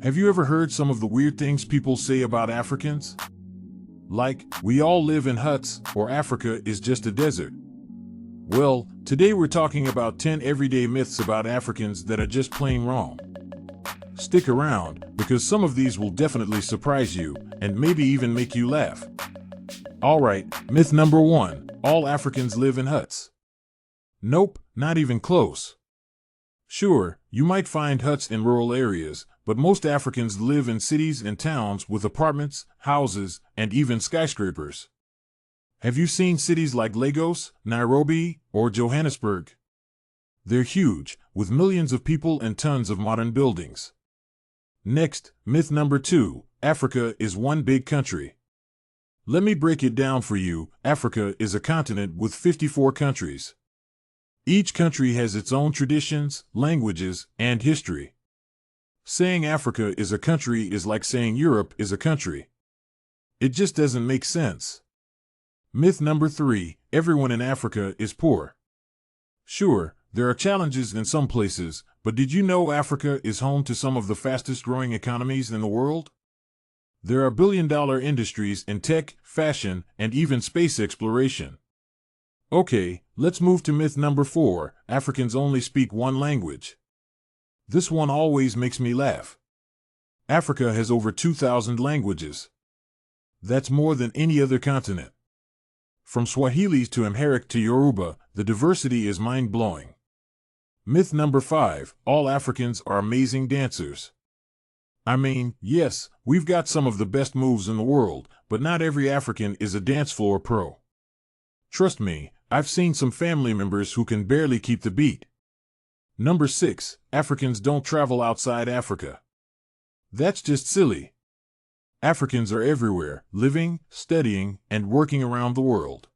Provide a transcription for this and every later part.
Have you ever heard some of the weird things people say about Africans? Like, we all live in huts, or Africa is just a desert. Well, today we're talking about 10 everyday myths about Africans that are just plain wrong. Stick around, because some of these will definitely surprise you, and maybe even make you laugh. Alright, myth number 1, all Africans live in huts. Nope, not even close. Sure, you might find huts in rural areas, but most Africans live in cities and towns with apartments, houses, and even skyscrapers. Have you seen cities like Lagos, Nairobi, or Johannesburg? They're huge, with millions of people and tons of modern buildings. Next, myth number 2, Africa is one big country. Let me break it down for you. Africa is a continent with 54 countries. Each country has its own traditions, languages, and history. Saying Africa is a country is like saying Europe is a country. It just doesn't make sense. Myth number 3, everyone in Africa is poor. Sure, there are challenges in some places, but did you know Africa is home to some of the fastest growing economies in the world? There are billion-dollar industries in tech, fashion, and even space exploration. Okay, let's move to myth number 4, Africans only speak one language. This one always makes me laugh. Africa has over 2,000 languages. That's more than any other continent. From Swahili to Amharic to Yoruba, the diversity is mind-blowing. Myth number 5, all Africans are amazing dancers. I mean, yes, we've got some of the best moves in the world, but not every African is a dance floor pro. Trust me, I've seen some family members who can barely keep the beat. Number 6, Africans don't travel outside Africa. That's just silly. Africans are everywhere, living, studying, and working around the world.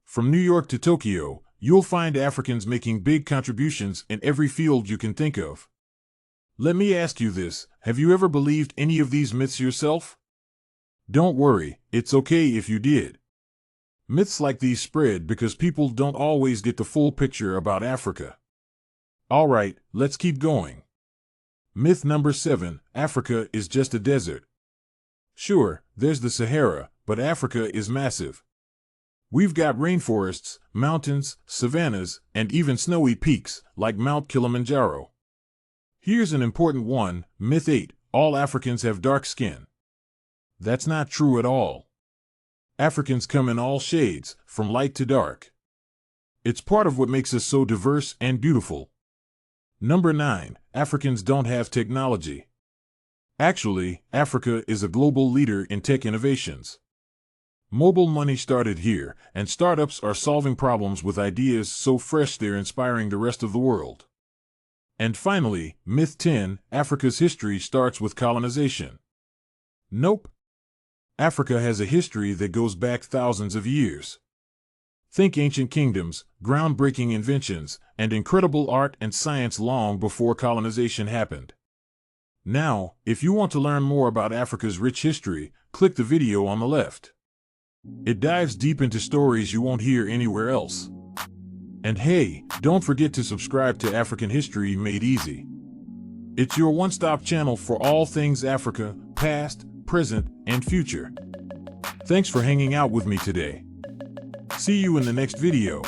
From New York to Tokyo, you'll find Africans making big contributions in every field you can think of. Let me ask you this, have you ever believed any of these myths yourself? Don't worry, it's okay if you did. Myths like these spread because people don't always get the full picture about Africa. Alright, let's keep going. Myth number 7, Africa is just a desert. Sure, there's the Sahara, but Africa is massive. We've got rainforests, mountains, savannas, and even snowy peaks, like Mount Kilimanjaro. Here's an important one, myth 8, all Africans have dark skin. That's not true at all. Africans come in all shades, from light to dark. It's part of what makes us so diverse and beautiful. Number 9, Africans don't have technology. Actually, Africa is a global leader in tech innovations. Mobile money started here, and startups are solving problems with ideas so fresh they're inspiring the rest of the world. And finally, myth 10, Africa's history starts with colonization. Nope. Africa has a history that goes back thousands of years. Think ancient kingdoms, groundbreaking inventions, and incredible art and science long before colonization happened. Now, if you want to learn more about Africa's rich history, click the video on the left. It dives deep into stories you won't hear anywhere else. And hey, don't forget to subscribe to African History Made Easy. It's your one-stop channel for all things Africa, past, present, and future. Thanks for hanging out with me today. See you in the next video.